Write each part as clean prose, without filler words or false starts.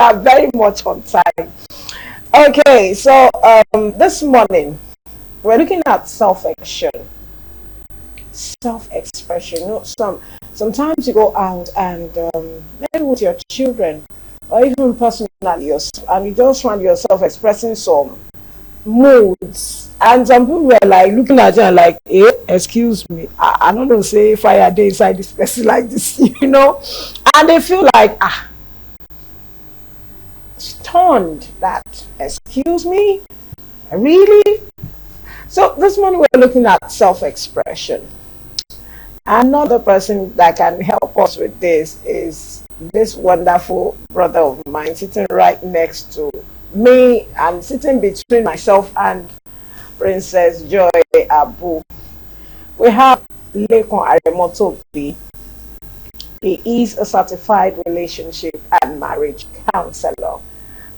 are very much on time. Okay, so this morning we're looking at self-expression. Self-expression. You know, sometimes you go out and maybe with your children or even personally yourself, and you just find yourself expressing some moods, and some people were like looking at you and like, excuse me, I don't know, say fire day inside this person like this, you know, and they feel like stunned that, excuse me, really? So this morning we're looking at self-expression. Another person that can help us with this is this wonderful brother of mine sitting right next to me and sitting between myself and Princess Joy Abu. We have Lekon Aremotobi. He is a certified relationship and marriage counselor,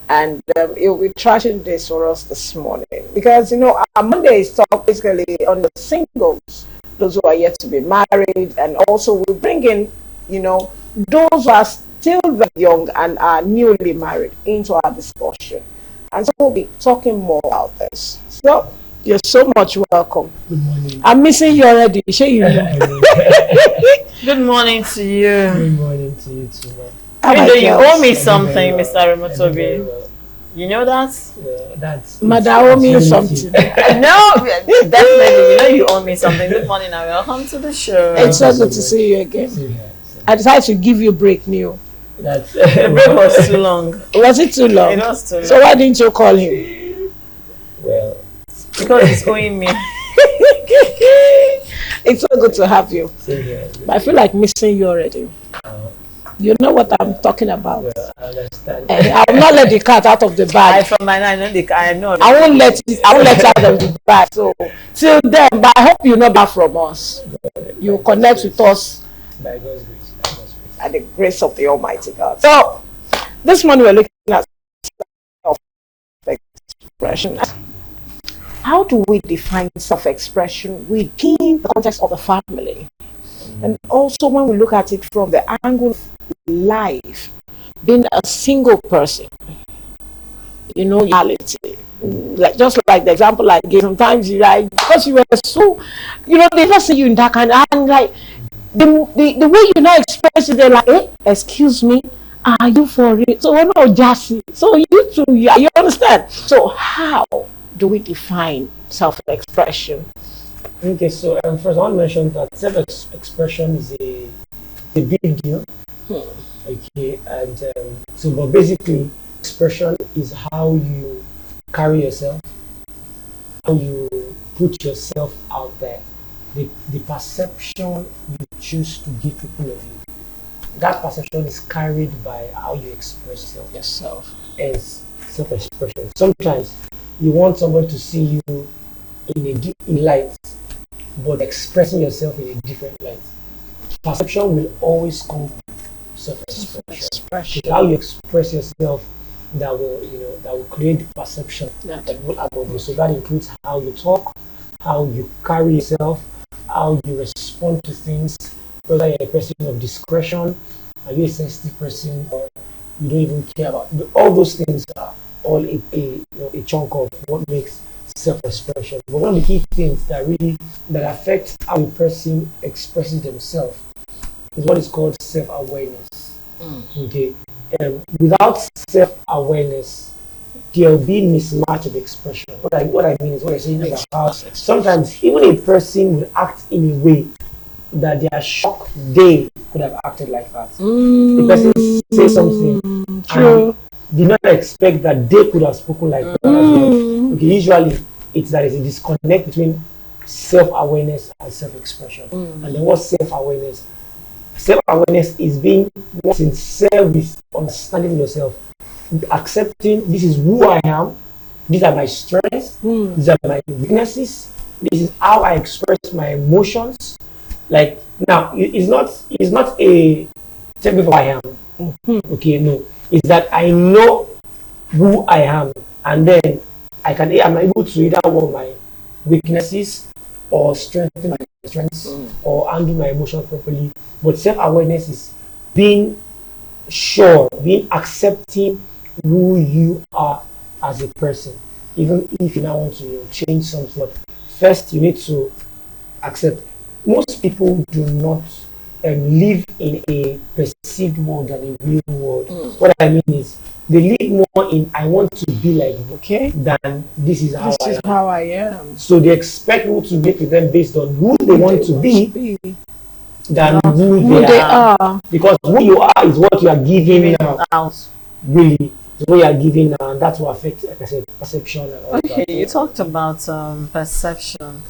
and he'll be trashing this for us this morning because, you know, our Monday is talk basically on the singles, those who are yet to be married, and also we bring in, you know, those who are still very young and are newly married into our discussion. And so we'll be talking more about this. So you're so much welcome. Good morning. I'm missing you already. Sure you know. Good morning to you. Good morning to you too, man. Even though you owe me something, Mr. Remotobi. Well. You know that? That's Madam owe me something. No, definitely. You know you owe me something. Good morning and welcome to the show. It's so good to see you again. I decided to give you a break, Neil. That's The break was too long. Was it too long? It was too long. So why didn't you call him? well. Because he's owing me. It's so good to have you. But I feel like missing you already. You know what I'm talking about. Well, I understand. And I will not let the cat out of the bag. From my I know I know. I won't let it out of the bag. So till then, but I hope you know that from us. You connect with us By God's grace. By God's grace. at the grace of the Almighty God. So this morning we're looking at self-expression. How do we define self-expression within the context of the family? And also when we look at it from the angle of life, being a single person, you know, reality. Like just like the example I gave, sometimes you like, because you were so, you know, they just see you in that kind of, and like the way you now express it, they're like, excuse me, are you for it? So we're not just, so you too, you understand? So how do we define self-expression? Okay, so first I want to mention that self-expression is a big deal. Okay, and so but basically, expression is how you carry yourself, how you put yourself out there, the perception you choose to give people of you. That perception is carried by how you express yourself as self-expression. Sometimes you want someone to see you in light, but expressing yourself in a different light. Perception will always come from self-expression. How you express yourself that will create the perception that will above you. So that includes how you talk, how you carry yourself, how you respond to things, whether you're a person of discretion, are you a sensitive person, or you don't even care about all those things are all a chunk of what makes self-expression. But one of the key things that affects how a person expresses themselves is what is called self-awareness. Okay, without self-awareness, there will be mismatch of expression. What I mean is what I'm saying is about sometimes even a person will act in a way that they are shocked they could have acted like that. The person says something true. Did not expect that they could have spoken like that as well. Okay, usually it's that there's a disconnect between self-awareness and self-expression. And then what's self-awareness? Self-awareness is being sincere with understanding yourself, accepting this is who I am, these are my strengths, these are my weaknesses, this is how I express my emotions. Like now, it's not a tell me who I am. Okay, no. Is that I know who I am, and then I'm able to either work my weaknesses or strengthen my strengths or handle my emotions properly. But self-awareness is being sure, being accepting who you are as a person. Even if you now want to change something, but first you need to accept. Most people do not live in a perceived world than a real world. What I mean is, they live more in I want to be like you, Okay. than this is how This is how I am. So they expect people to make with them based on who they want to be than who Who they they are. are. Because who you are is what you are giving now. out. Really, is what you are giving now, and that will affect, like I said, perception and all Okay, that. you talked about perception.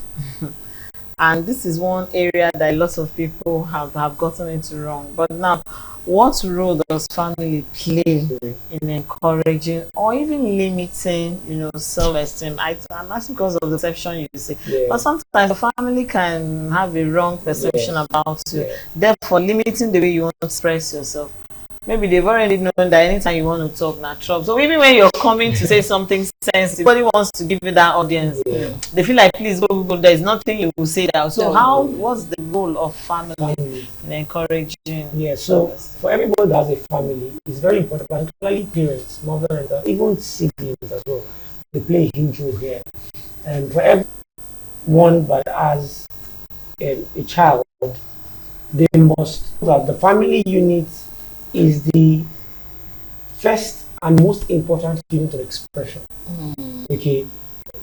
And this is one area that a lot of people have gotten into wrong. But now, what role does family play in encouraging or even limiting, self-esteem? I'm asking because of the perception you say. Yeah. But sometimes the family can have a wrong perception about you, Yeah. therefore limiting the way you want to express yourself. Maybe they've already known that anytime you want to talk, not trouble. So even when you're coming to say something sensitive, somebody wants to give you that audience. Yeah. They feel like, please go. There is nothing you will say that. So No. what's the role of family in encouraging? Yeah, so self-esteem? for everybody that has a family, it's very important, particularly parents, mother and dad, even siblings as well. They play a huge role here. And for everyone that has a child, they must know that the family unit is the first and most important unit of expression. Okay,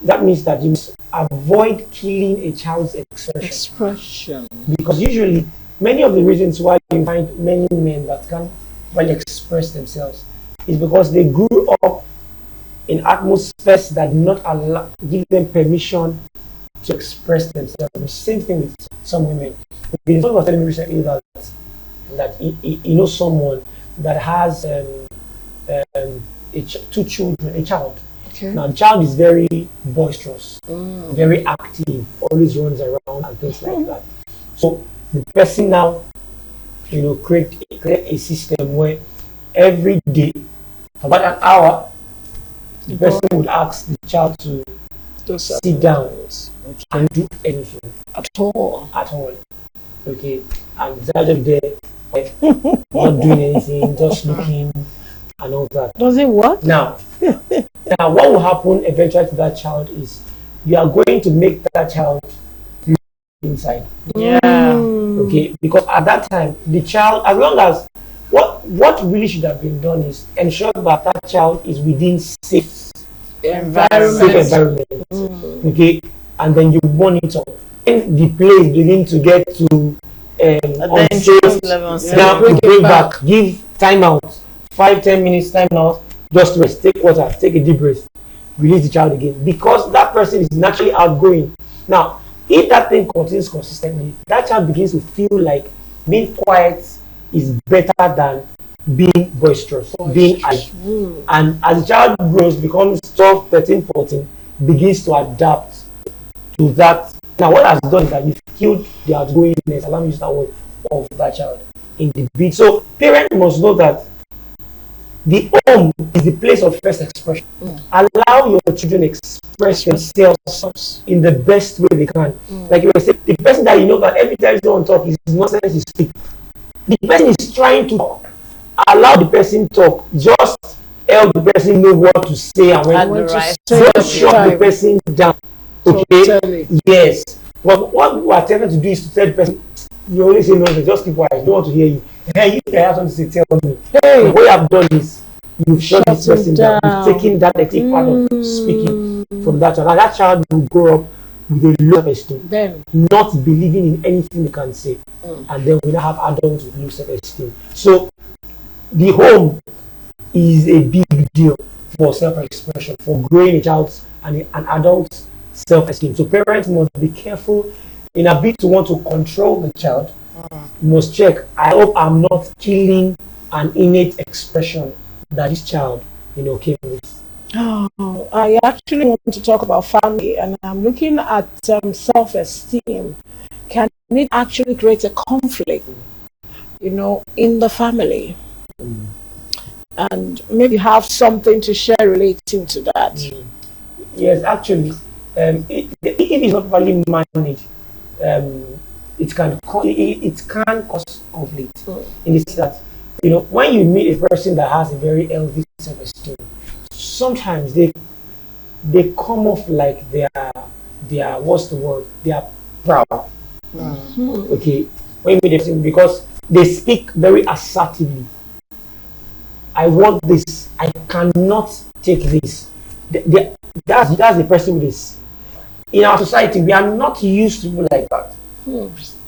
that means that you must avoid killing a child's expression. Because usually, many of the reasons why you find many men that can't well express themselves is because they grew up in atmospheres that do not give them permission to express themselves. Same thing with some women. Someone was telling me recently that you know someone that has two children, a child. Okay. Now, the child is very boisterous, very active, always runs around and things like that. So the person now, create a system where every day, for about an hour, the person would ask the child to sit down and do anything At all. at all. Okay, and the child is there, like, not doing anything, just looking and all that. Does it work? Now, what will happen eventually to that child is you are going to make that child inside. Yeah. Okay, because at that time, the child, as long as what really should have been done is ensure that that child is within safe environment. Okay, and then you monitor. When the place begin to get to unsafe, now you bring back, give time out, 5-10 minutes time out, just rest, take water, take a deep breath, release the child again, because that person is naturally outgoing. Now, if that thing continues consistently, that child begins to feel like being quiet is better than being boisterous, being high. And as the child grows, becomes 12, 13, 14, begins to adapt to that. Now, what has done is that you've killed the outgoingness, allow me to use that word, of that child in the beat. So, parents must know that the home is the place of first expression. Allow your children express themselves in the best way they can. Like you were saying, the person that you know that every time someone talk is nonsense, is speak. The person is trying to talk. Allow the person talk. Just help the person know what to say and when to say. Just shut the person down. Okay? Totally. Yes. But what we are trying to do is to tell the person, you only say nonsense, just keep quiet. I don't want to hear you. Hey, you have something to say, tell me. Hey, what you have done is you've shut this person down. You've taken that active part of speaking from that child. And that child will grow up with a low self-esteem, not believing in anything you can say. And then we now have adults with low self-esteem. So the home is a big deal for self-expression, for growing a child's and an adult's self-esteem. So parents must be careful in a bit to want to control the child. You must check, I hope I'm not killing an innate expression that this child came with. Oh, I actually want to talk about family, and I'm looking at self-esteem. Can it actually create a conflict, in the family? And maybe have something to share relating to that. Yes, actually, if it's not properly managed, it can cause conflict in the sense that you know, when you meet a person that has a very healthy self-esteem, sometimes they come off like they are what's the word? They are proud. Okay, when you meet them, because they speak very assertively. I want this. I cannot take this. That's the person with this. In our society, we are not used to people like that.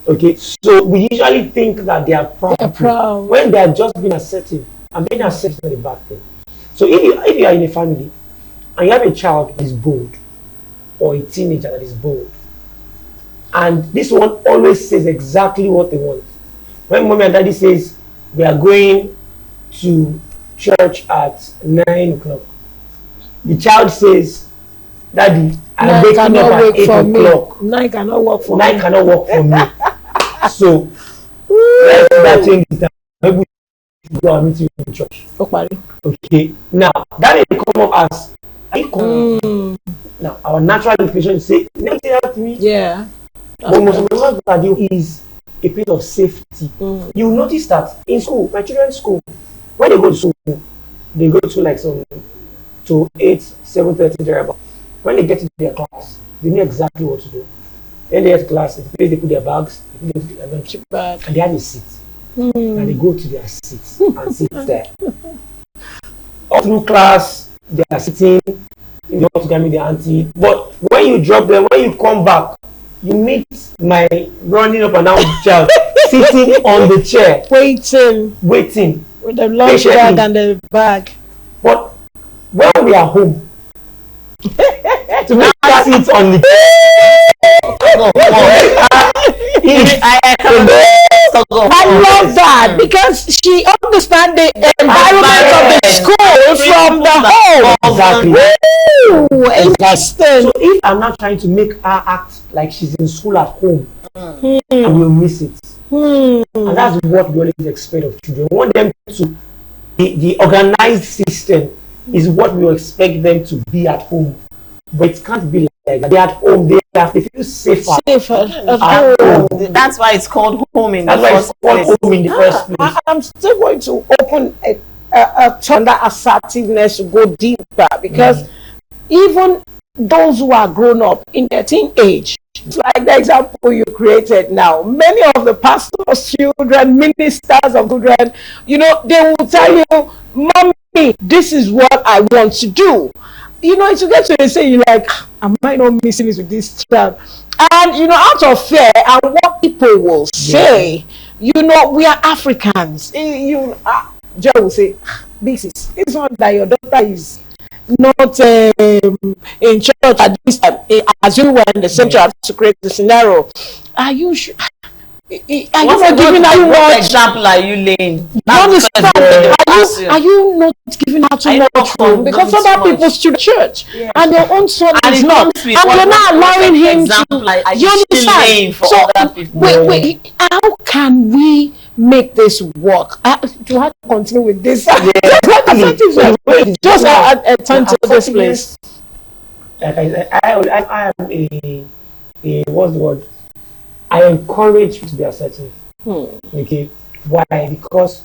Okay, so we usually think that they are proud. They're proud. When they are just being assertive, and being assertive is not a bad thing. So if you are in a family and you have a child that is bold, or a teenager that is bold, and this one always says exactly what they want. When mommy and daddy says we are going to church at 9 o'clock, the child says, "Daddy, I'm waking up at 8 o'clock. 9 cannot work for me. 9 cannot work for me." So let's that change the time. Maybe we go and meet you in church. Okay. Now that may come up as now our natural inclination is say, "Never say that to me." Yeah. But most of the ones that do is a place of safety. You will notice that in school, my children's school, when they go to school, they go to like to 8, 7:30 thereabout. When they get into their class, they know exactly what to do. When they get to class, they put their bags, they put their bag, and they have a seat. And they go to their seats and sit there. All through class, they are sitting, you want to get me the auntie. But when you drop them, when you come back, you meet my running up and down child sitting on the chair, waiting with the lunch bag and the bag. But when we are home, to make her sit on the I love that because she understands the environment of the school from the home. Exactly. Interesting. So if I'm not trying to make her act like she's in school at home, I will miss it. And that's what we always expect of children. We want them to the organized system is what we expect them to be at home. But it can't be like that. They're at home, they feel safer. At home. That's why it's called home in That's the why first it's called place. home in the first place. I'm still going to open a turn that assertiveness to go deeper because even those who are grown up in their teen age, like the example you created now, many of the pastors' children, ministers of children, you know, they will tell you, "Mommy, this is what I want to do." You know, to get to a say, you're like, "Am I not missing this with this child?" And, you know, out of fear and what people will say, you know, we are Africans. Joe will say, "Big sis, it's not that your daughter is not in church at this time, as you were in the same church to create the scenario. Are you sure? Are you not giving her what much example are you laying? You understand? Are you not giving her too much room? Because other people still church and your own son is not, and you're not allowing him to. You understand? So wait, how can we make this work? Do I have to continue with this? Just a turn to this place. Like I am a what's the word? I encourage you to be assertive. Okay, why? Because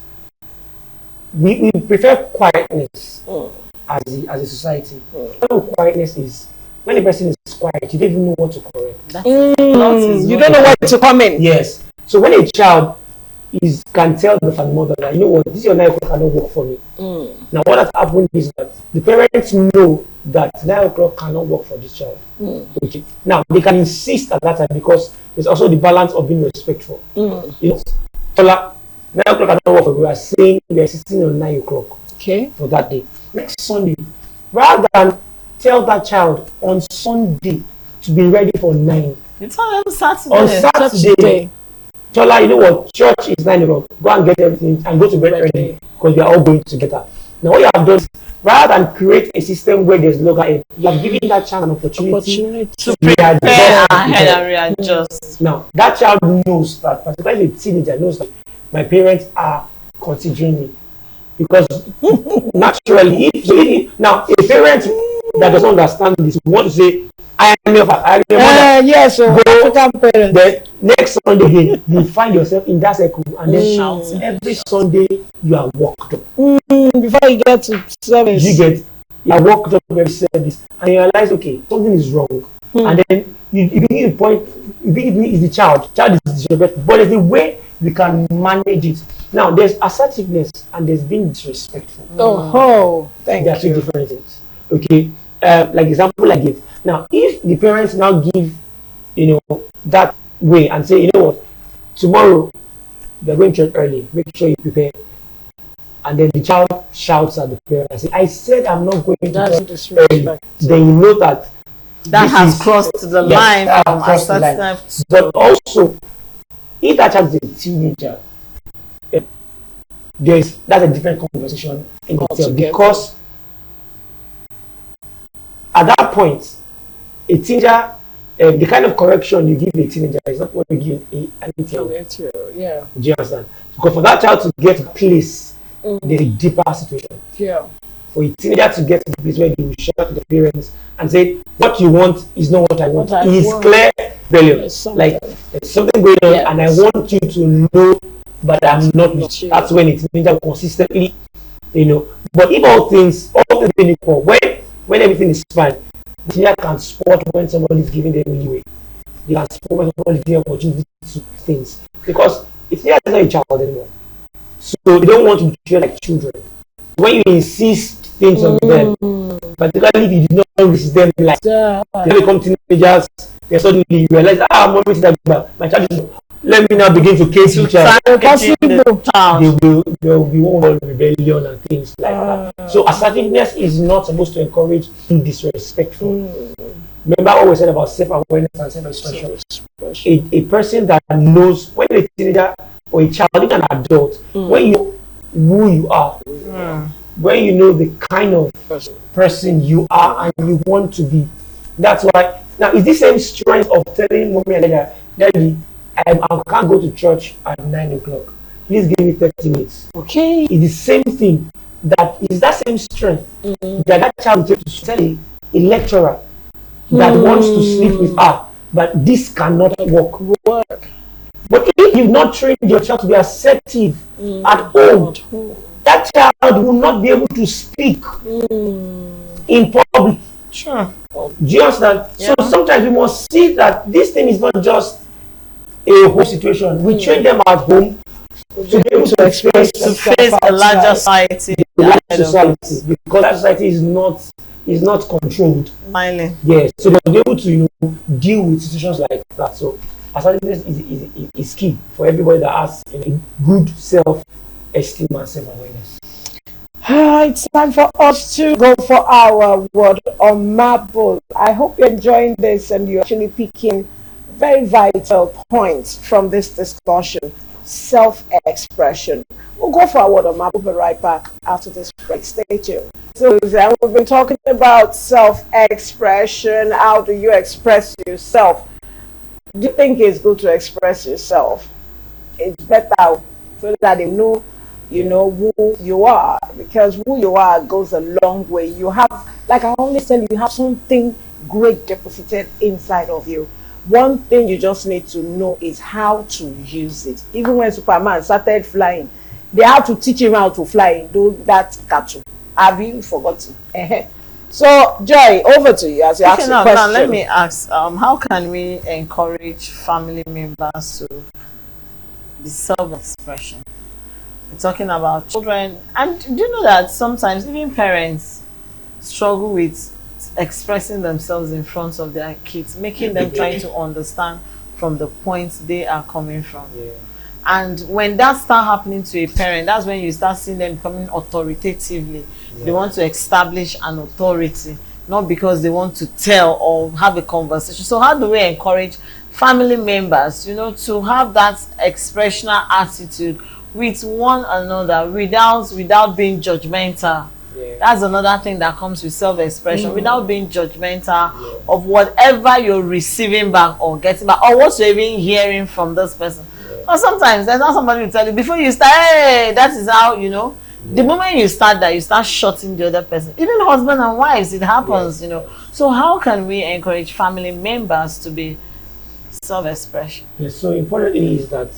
we prefer quietness as a society. Quietness is when a person is quiet, you don't even know what to correct. You don't know what to come in. Yes. So when a child can tell the mother that, you know what, this your 9 o'clock cannot work for me. Now what has happened is that the parents know that 9 o'clock cannot work for this child. Okay. Now they can insist at that time because there's also the balance of being respectful. You know, 9 o'clock cannot work for me. We are saying we are insisting on 9 o'clock for that day. Next Sunday, rather than tell that child on Sunday to be ready for 9. It's on Saturday. On Saturday. Chola, you know what? Church is 9 o'clock. Go and get everything and go to bed early because we are all going together. Now, what you have done is, rather than create a system where there's loggerhead, you have given that child an opportunity to prepare ahead and readjust. Now, that child knows that, particularly a teenager, knows that my parents are considering me. Because naturally, now, a parent that doesn't understand this want to say, I am your mother. Yes, so African parents. The next Sunday again, you find yourself in that circle, and then Shouting. every Sunday you are walked up. Before you get to service. You are walked up every service, and you realize, okay, something is wrong. And then you begin to point, you begin to is the child is disrespectful, but there's a way we can manage it. Now, there's assertiveness and there's being disrespectful. Thank They are two you. different things. Okay, like example I give. Now, if the parents now give, that way and say, you know what, tomorrow they're going to church early, make sure you prepare. And then the child shouts at the parent and say, I said I'm not going to church early. Then you know that has crossed the line from assertiveness. But also, if that child is a teenager, that's a different conversation in itself, because at that point, a teenager, the kind of correction you give a teenager is not what you give an 18-year-old. Yeah. Do you understand? Because for that child to get a place, there's a deeper situation. Yeah. For a teenager to get to the place where they will shout to the parents and say, what you want is not what I want. It's clear rebellion. Like, there's something going on, and I want you to know, but I'm not with you. That's when a teenager will consistently, But if all things being equal, when everything is fine, the teenager can spot when somebody is giving them leeway. They can spot when somebody is giving opportunity to things. Because a teenager is not a child anymore. So they don't want to be treated like children. When you insist things on them, particularly if you did not resist them, like they become teenagers, they suddenly realize, mommy is that bad. My child is, let me now begin to case each child. There will be one rebellion and things like that. So assertiveness is not supposed to encourage being disrespectful. Remember what we said about self-awareness and self-expression. A person that knows, when a teenager or a child, even an adult, when you know who you are, when you know the kind of person you are and you want to be, that's why. Now, is this same strength of telling mommy and daddy, I can't go to church at 9 o'clock. Please give me 30 minutes. Okay. It's the same thing. That is that same strength that child will take to tell a lecturer that wants to sleep with her, but this cannot work. But if you've not trained your child to be assertive at home, that child will not be able to speak in public. Sure. Do you understand? Yeah. So sometimes we must see that this thing is not just a whole situation. We train them at home to be able to express, to face a larger society. Because that society is not controlled. Smiling. Yes, so they'll be able to deal with situations like that. So assertiveness is key for everybody that has a good self-esteem and self-awareness. It's time for us to go for our word on marble. I hope you're enjoying this and you're actually picking very vital points from this discussion. Self-expression. We'll go for our word on marble. We'll be right back after this break. Stay tuned. So we've been talking about self-expression. How do you express yourself? Do you think it's good to express yourself? It's better so that they know who you are, because who you are goes a long way. You have, like I always tell you have something great deposited inside of you. One thing you just need to know is how to use it. Even when Superman started flying, they had to teach him how to fly. Do that cartoon. Have you forgotten? So Joy, over to you as you ask the question. Now let me ask, how can we encourage family members to be self-expression? We're talking about children, and do you know that sometimes even parents struggle with expressing themselves in front of their kids, making them try to understand from the points they are coming from. And when that starts happening to a parent, that's when you start seeing them becoming authoritatively. They want to establish an authority, not because they want to tell or have a conversation. So how do we encourage family members, to have that expressional attitude with one another without being judgmental? That's another thing that comes with self-expression, without being judgmental of whatever you're receiving back or getting back, or what you're even hearing from this person. Or sometimes there's not somebody to tell you before you start, hey, that is how The moment you start that, you start shutting the other person. Even husband and wives, it happens, you know. So how can we encourage family members to be self-expression? Yes, so importantly is that,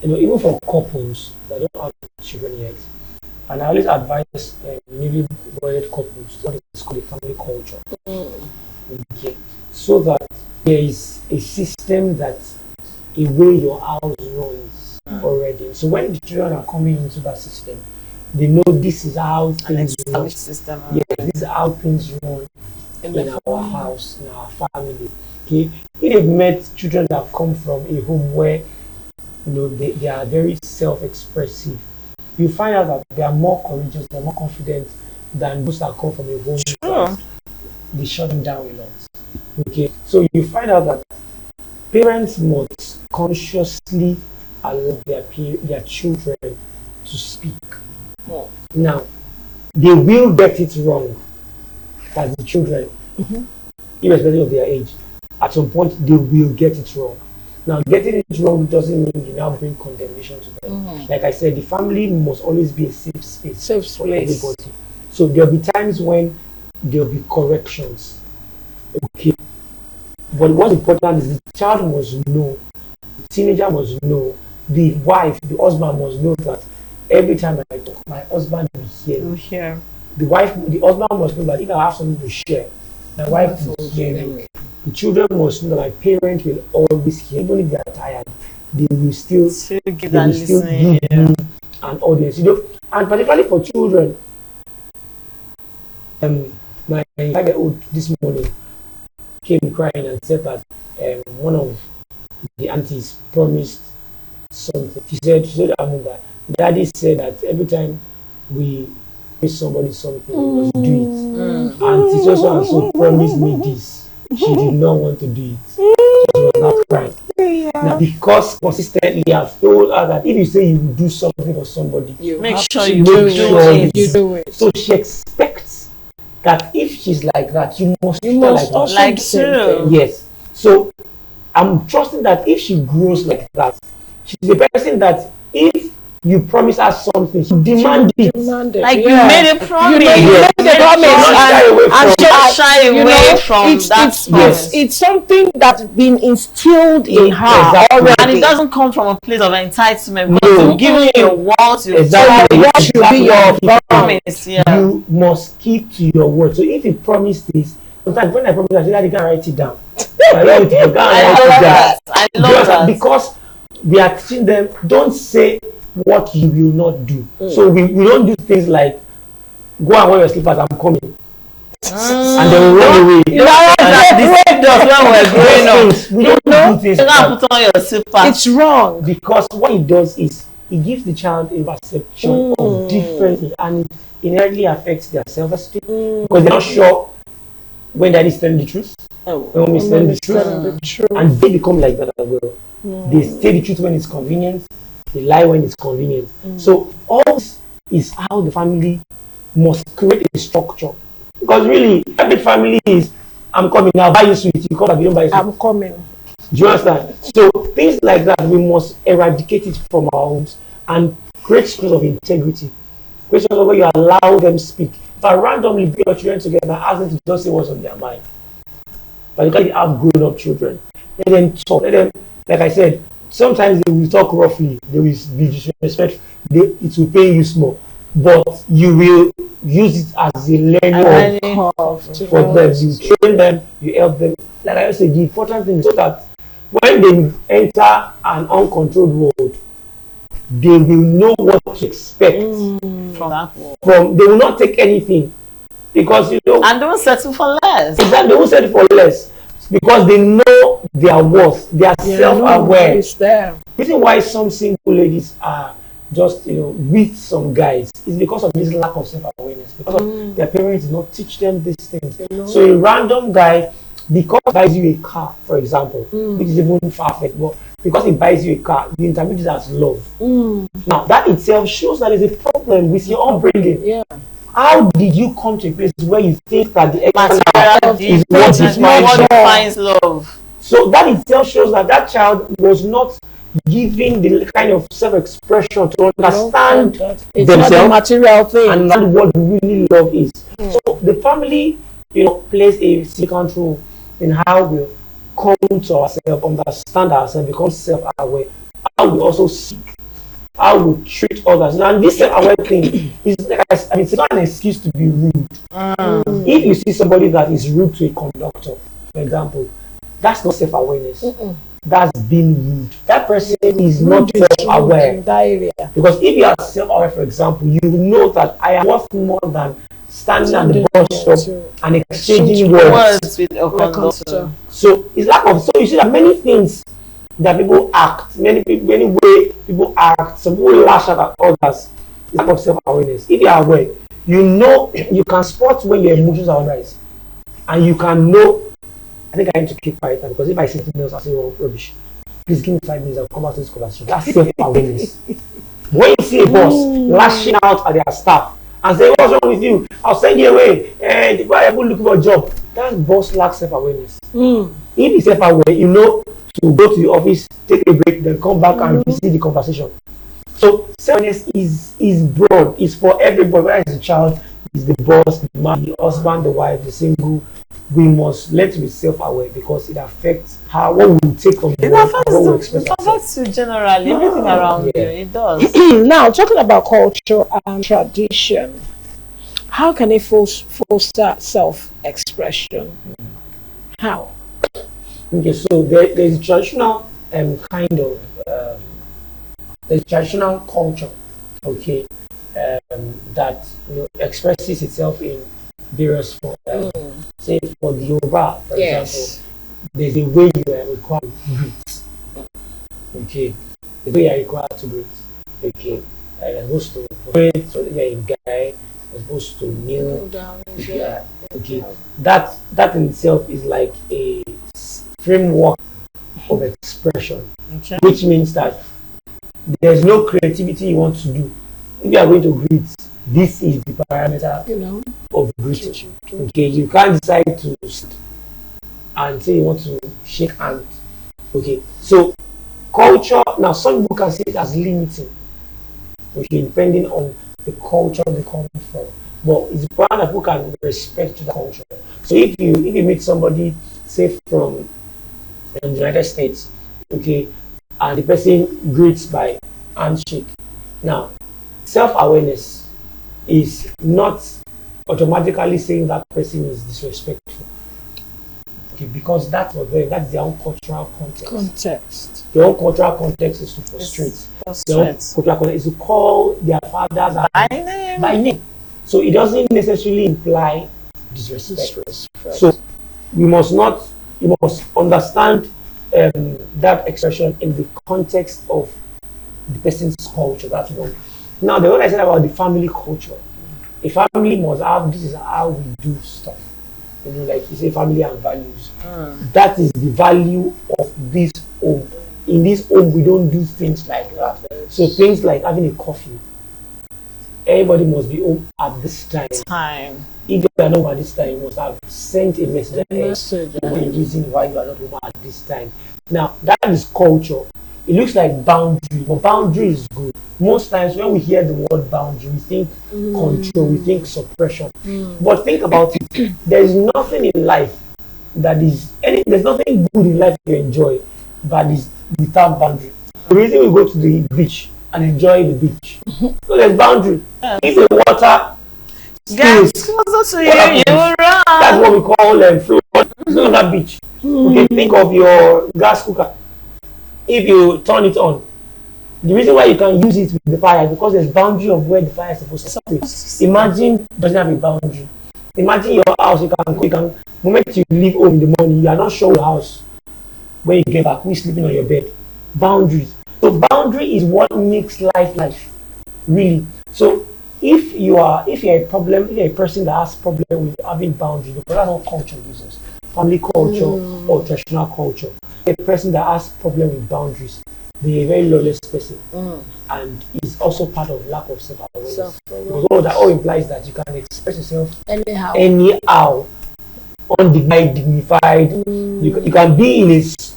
even for couples that don't have children yet, and I always advise newly wedded couples what is called a family culture. Okay. So that there is a system that a way your house runs already. So when the children are coming into that system, they know this is how things run. System. Yes, this is how things run in our house, in our family. Okay. If they've met children that have come from a home where they are very self-expressive, you find out that they are more courageous, they are more confident than those that come from a home that they shut them down a lot. Okay, so you find out that parents must consciously allow their children to speak. Now, they will get it wrong as the children, irrespective of their age. At some point, they will get it wrong. Now, getting it wrong doesn't mean you now bring condemnation to them. Like I said, the family must always be a safe space for everybody. So there'll be times when there'll be corrections. Okay. But what's important is the child must know, the teenager must know, the wife, the husband must know that every time I talk, my husband will hear. The husband must know that if I have something to share, my wife will hear me. The children must know that my parents will always hear, even if they are tired, they will still give me an audience. And particularly for children, my 5-year-old this morning came crying and said that one of the aunties promised something. She said that Daddy said that every time we promise somebody something, we must do it. And teacher so promised me this. She did not want to do it. She was not crying. Now, because consistently I've told her that if you say you will do something for somebody, make sure you do it. So she expects that if she's like that, you must like true. Yes. So I'm trusting that if she grows like that, she's the person that if you promise her something, she demand it. Like you made a promise. You made a promise and shy away from that promise. It's something that's been instilled in her already. And it doesn't come from a place of entitlement, but to give you your word, what should be your promise. You must keep to your word. So if you promise this, sometimes when I promise, I say that you can write it down. I love that. Because we are teaching them, don't say what you will not do. So we don't do things like go and wear your slippers, I'm coming. And then we run away. You know that when we're growing up. We don't do things like put on your slippers. It's wrong. Because what it does is it gives the child a perception of difference, and it inherently affects their self-esteem because they're not sure when daddy is telling the truth, when we tell the truth, and they become like that as well. They say the truth when it's convenient, they lie when it's convenient. So all this is how the family must create a structure. Because really, every family is, I'm coming, I'll buy you sweet, you come back, you don't buy sweet. I'm coming. Do you understand? So things like that, we must eradicate it from our homes and create schools of integrity. Create schools where you allow them speak. If I randomly bring your children together and ask them to just say what's on their mind, particularly you have grown-up children, let them talk. Let them, like I said, sometimes they will talk roughly, they will be disrespectful, it will pay you small, but you will use it as a learning curve for them. You train them, you help them. Like I said, the important thing is so that when they enter an uncontrolled world, they will know what to expect from that world. They will not take anything because and don't settle for less. Exactly, they won't settle for less because they know their worth. They are self-aware. It's there. The reason why some single ladies are just with some guys is because of this lack of self-awareness. Because of their parents did not teach them these things. So a random guy, because he buys you a car, for example, which is even far-fetched, but because he buys you a car, you interpret it as love. Now, that itself shows that there's a problem with your upbringing. Yeah. How did you come to a place where you think that the external is what defines love? So that itself shows that child was not giving the kind of self-expression to understand it's not a themselves material thing. and understand what really love is. So the family, plays a significant role in how we come to ourselves, understand ourselves, become self-aware, how we also seek, how we treat others. And this self-aware thing is, it's not an excuse to be rude. If you see somebody that is rude to a conductor, for example, that's not self-awareness. That's being rude. That person is not self-aware. In that area. Because if you are self-aware, for example, you know that I am worth more than standing at the bus stop and exchanging words with a conductor. So it's lack of. So you see that many things that people act, many way people act. Some people lash out at others. Lack of self-awareness. If you are aware, you know you can spot when your emotions are on rise, and you can know. I think I need to keep quiet now, because if I say something else, I'll say, "Oh, rubbish." Please give me 5 minutes. I'll come back to this conversation. That's self-awareness. When you see a boss lashing out at their staff and say, "What's wrong with you? I'll send you away. And why are you looking for a job?" That boss lacks self-awareness. If he's self-aware, you know to go to the office, take a break, then come back and receive the conversation. So self-awareness is broad. It's for everybody. Whether it's a child, it's the boss, the man, the husband, the wife, the single. We must learn to be self-aware, because it affects what we take from the world and what we express It affects you generally, everything around you. It does. Now, talking about culture and tradition, how can it foster self-expression? How? Okay, so there's traditional kind of there's traditional culture, okay, that expresses itself in various forms. Say for the Yoruba, for example, there's a way you are required to breathe. Okay, the way you are required to breathe. Okay, you're supposed to pray, so you're a guy, you're supposed to kneel down. Okay, that in itself is like a framework of expression, which means that there's no creativity you want to do. If you are going to greet, this is the parameter of greeting. Okay, you can't decide to and say you want to shake hands. Okay, so culture, now some people can see it as limiting, okay, depending on the culture they come from. But it's important that people can respect the culture. So if you meet somebody, say from the United States, okay, and the person greets by handshake. Now, self-awareness is not automatically saying that person is disrespectful. Okay, because that's their own cultural context. Their own cultural context is to prostrate. Their own cultural context is to call their fathers by name. So it doesn't necessarily imply disrespect. So you must understand that expression in the context of the person's culture. That's one. Now, the one I said about the family culture, a family must have, this is how we do stuff. Like you say, family and values. That is the value of this home. In this home, we don't do things like that. So things like having a coffee. Everybody must be home at this time. If you are not home at this time, you must have sent a message. The reason why you are not home at this time. Now, that is culture. It looks like boundary, but boundary is good. Most times when we hear the word boundary, we think control, we think suppression. But think about it. There is nothing in life there's nothing good in life to enjoy that is without boundary. The reason we go to the beach and enjoy the beach, so there's boundary. If the water spills, that's what we call flood. It's not that beach. Okay, think of your gas cooker. If you turn it on, the reason why you can use it with the fire is because there's boundary of where the fire is supposed to stay. Imagine doesn't have a boundary. Imagine your house, you can the moment you leave home in the morning, you are not sure your house. When you get back, who's sleeping on your bed? Boundaries. So boundary is what makes life. Really. So if you're a person that has problem with having boundaries, because that's what culture gives us. Family culture or traditional culture. A person that has problem with boundaries, they're a very lawless person, and is also part of lack of self-awareness. Because that implies that you can express yourself anyhow, undignified. You can be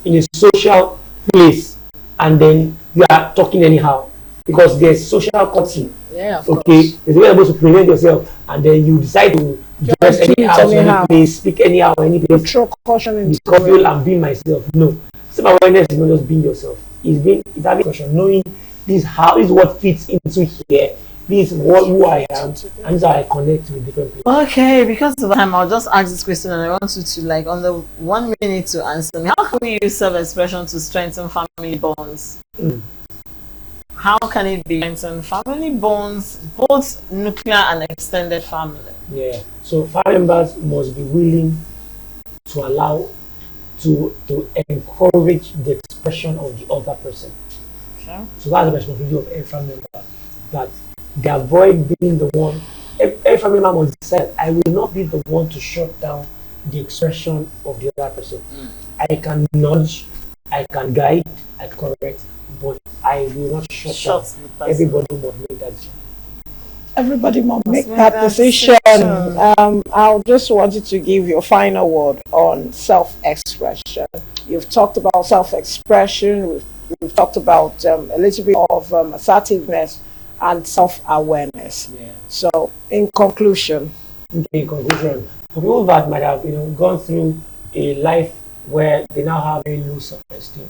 in a social place and then you are talking anyhow because there's social cutting. Yeah, of Okay, course. there's a way you're supposed to present yourself, and then you decide to dress do it anyhow, to any anyhow. place, speak anyhow, any place. Throw caution into Because the feel wind. I'm being myself. No, self awareness is not just being yourself. It's having caution, knowing this is what fits into here. This is who I am, and this is how I connect with different people. Okay, because of time, I'll just ask this question, and I want you to, like, on the 1 minute to answer me. How can we use self-expression to strengthen family bonds? How can it be strengthen family bonds, both nuclear and extended family? Yeah. So family members must be willing to allow to encourage the expression of the other person. Okay. So that's the responsibility of every family member, that they avoid being the one. Every family member must decide, I will not be the one to shut down the expression of the other person. I can nudge, I can guide, I can correct, but I will not shut Shut down. the person. Everybody must make that decision. Everybody must make make that that decision. decision. I'll just wanted to give your final word on self-expression. You've talked about self-expression. We've talked about a little bit of assertiveness and self-awareness. Yeah. So, in conclusion, In conclusion, for people that might have gone through a life where they now have a low self-esteem,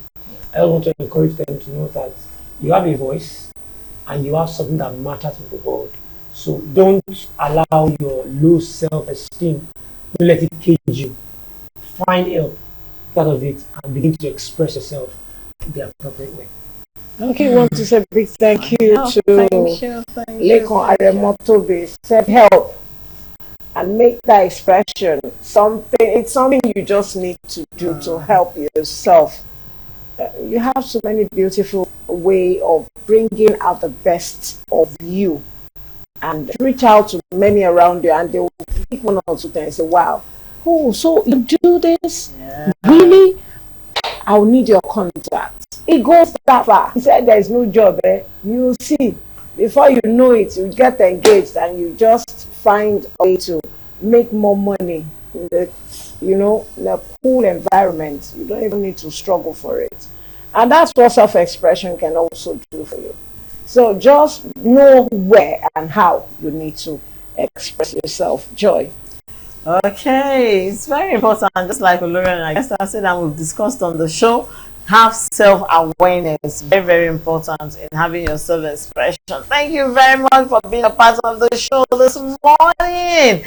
I want to encourage them to know that you have a voice and you have something that matters in the world. So don't allow your low self-esteem, don't let it cage you. Find help out of it and begin to express yourself the appropriate way. okay, I want to say a big thank you Oh, to thank you. Lekon Ademotobe. Said help and make that expression something. It's something you just need to do to help yourself. You have so many beautiful way of bringing out the best of you, and reach out to many around you, and they will pick one or two things and say, wow, oh, so you do this? Yeah. Really? I'll need your contact. It goes that far. He said there's no job there. You'll see. Before you know it, you get engaged and you just find a way to make more money in the, in a cool environment. You don't even need to struggle for it. And that's what self-expression can also do for you. So just know where and how you need to express yourself. Joy. Okay, it's very important. Just like Olorian, I guess I said, and we've discussed on the show, have self-awareness. Very, very important in having your self-expression. Thank you very much for being a part of the show this morning.